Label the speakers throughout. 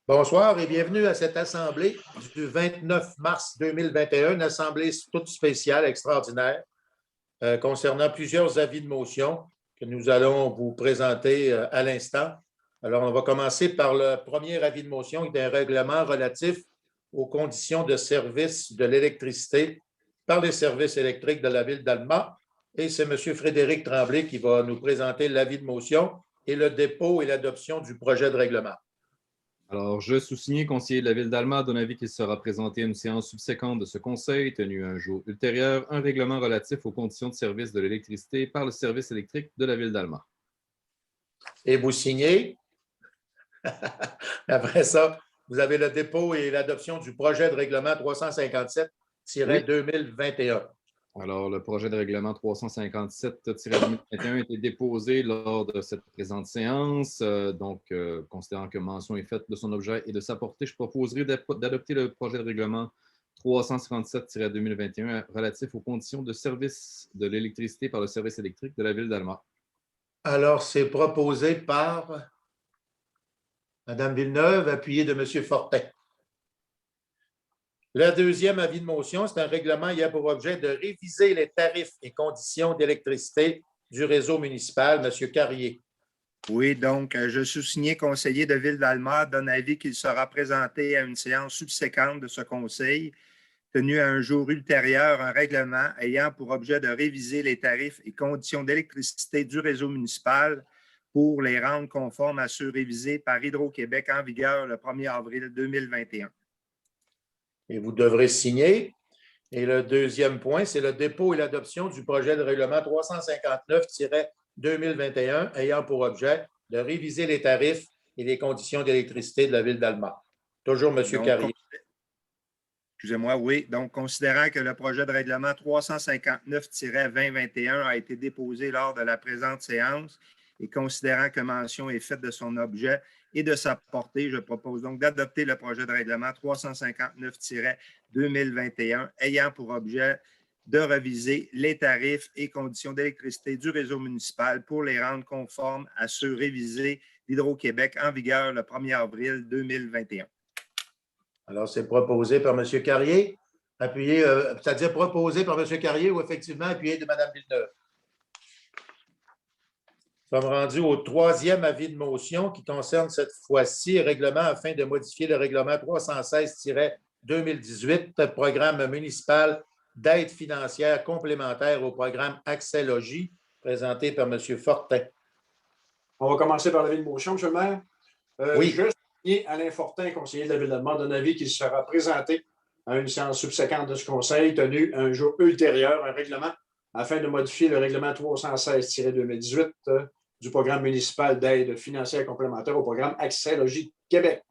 Speaker 1: Bonsoir et bienvenue à cette assemblée du 29 mars 2021, une assemblée toute spéciale, extraordinaire, concernant plusieurs avis de motion que nous allons vous présenter à l'instant. Alors, on va commencer par le premier avis de motion qui est un règlement relatif aux conditions de service de l'électricité par les services électriques de la ville d'Alma. Et c'est M. Frédéric Tremblay qui va nous présenter l'avis de motion et le dépôt et l'adoption du projet de règlement.
Speaker 2: Alors, je sous-signe, conseiller de la Ville d'Alma, donne avis qu'il sera présenté à une séance subséquente de ce conseil, tenue un jour ultérieur, un règlement relatif aux conditions de service de l'électricité par le service électrique de la Ville d'Alma.
Speaker 1: Et vous signez. Après ça, vous avez le dépôt et l'adoption du projet de règlement 357-2021.
Speaker 2: Alors, le projet de règlement 357-2021 a été déposé lors de cette présente séance. Considérant que mention est faite de son objet et de sa portée, je proposerai d'adopter le projet de règlement 337-2021 relatif aux conditions de service de l'électricité par le service électrique de la Ville d'Alma.
Speaker 1: Alors, c'est proposé par Mme Villeneuve, appuyé de M. Fortin. Le deuxième avis de motion, c'est un règlement qui a pour objet de réviser les tarifs et conditions d'électricité du réseau municipal. M. Carrier.
Speaker 3: Oui, donc, je sous-signe conseiller de Ville d'Alma, donne avis qu'il sera présenté à une séance subséquente de ce conseil, tenu à un jour ultérieur, un règlement ayant pour objet de réviser les tarifs et conditions d'électricité du réseau municipal pour les rendre conformes à ceux révisés par Hydro-Québec en vigueur le 1er avril 2021.
Speaker 1: Et vous devrez signer. Et le deuxième point, c'est le dépôt et l'adoption du projet de règlement 359-2021 ayant pour objet de réviser les tarifs et les conditions d'électricité de la Ville d'Alma. Toujours M. Carrier.
Speaker 3: Excusez-moi, oui. Donc, considérant que le projet de règlement 359-2021 a été déposé lors de la présente séance et considérant que mention est faite de son objet et de sa portée, je propose donc d'adopter le projet de règlement 359-2021 ayant pour objet de réviser les tarifs et conditions d'électricité du réseau municipal pour les rendre conformes à ceux révisés d'Hydro-Québec en vigueur le 1er avril 2021.
Speaker 1: Alors, c'est proposé par M. Carrier, appuyé, c'est-à-dire proposé par M. Carrier ou effectivement appuyé de Mme Villeneuve. Nous sommes rendus au troisième avis de motion qui concerne cette fois-ci le règlement afin de modifier le règlement 316-2018, programme municipal d'aide financière complémentaire au programme Accès Logis, présenté par M. Fortin.
Speaker 4: On va commencer par l'avis de motion, M. le maire.
Speaker 1: Oui.
Speaker 4: Je signe Alain Fortin, conseiller de la Ville d'Alma, donne avis qu'il sera présenté à une séance subséquente de ce conseil, tenue un jour ultérieur, un règlement afin de modifier le règlement 316-2018 du programme municipal d'aide financière complémentaire au programme Accès Logis Québec.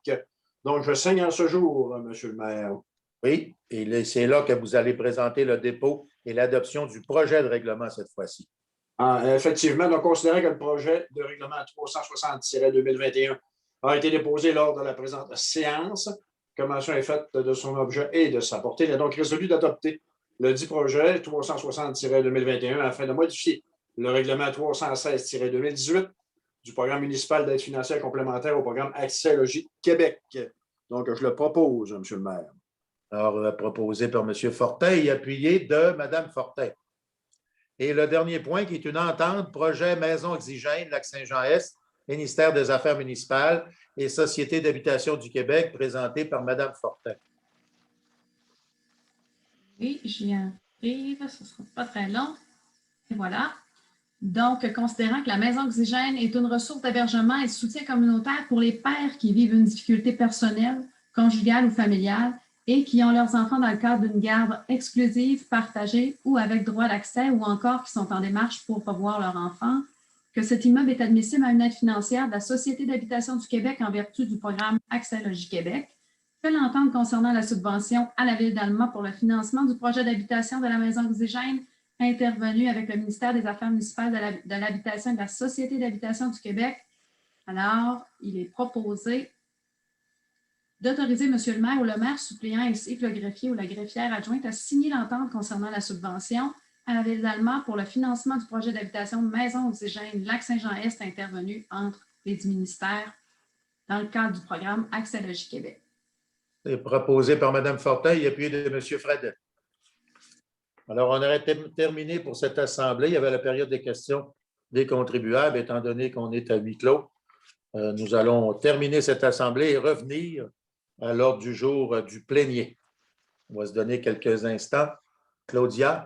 Speaker 4: Donc, je signe en ce jour, M. le maire.
Speaker 1: Oui, et c'est là que vous allez présenter le dépôt et l'adoption du projet de règlement cette fois-ci.
Speaker 4: Effectivement, donc considérant que le projet de règlement 360-2021 a été déposé lors de la présente séance, que mention est faite de son objet et de sa portée, il a donc résolu d'adopter le dit projet 360-2021 afin de modifier le règlement 316-2018 du programme municipal d'aide financière complémentaire au programme Accès Logis Québec. Donc, je le propose, M. le maire.
Speaker 1: Alors, proposé par M. Fortin et appuyé de Mme Fortin. Et le dernier point, qui est une entente, projet Maison Oxygène, Lac-Saint-Jean-Est, ministère des Affaires municipales et Société d'habitation du Québec, présenté par Mme Fortin.
Speaker 5: Oui, j'y arrive, ce ne sera pas très long. Et voilà. Donc, considérant que la Maison Oxygène est une ressource d'hébergement et de soutien communautaire pour les pères qui vivent une difficulté personnelle, conjugale ou familiale et qui ont leurs enfants dans le cadre d'une garde exclusive, partagée ou avec droit d'accès ou encore qui sont en démarche pour revoir leurs enfants, que cet immeuble est admissible à une aide financière de la Société d'habitation du Québec en vertu du programme Accès Logis Québec, que l'entente concernant la subvention à la Ville d'Alma pour le financement du projet d'habitation de la Maison Oxygène intervenu avec le ministère des Affaires municipales de l'Habitation et de la Société d'habitation du Québec. Alors, il est proposé d'autoriser M. le maire ou le maire suppléant ainsi que le greffier ou la greffière adjointe à signer l'entente concernant la subvention à la Ville d'Alma pour le financement du projet d'habitation Maison Oxygène Lac-Saint-Jean-Est intervenu entre les 10 ministères dans le cadre du programme Accès Logis Québec.
Speaker 1: C'est proposé par Mme Fortin et appuyé de M. Fred. Alors, on aurait terminé pour cette assemblée. Il y avait la période des questions des contribuables, étant donné qu'on est à huis clos. Nous allons terminer cette assemblée et revenir à l'ordre du jour du plénier. On va se donner quelques instants. Claudia?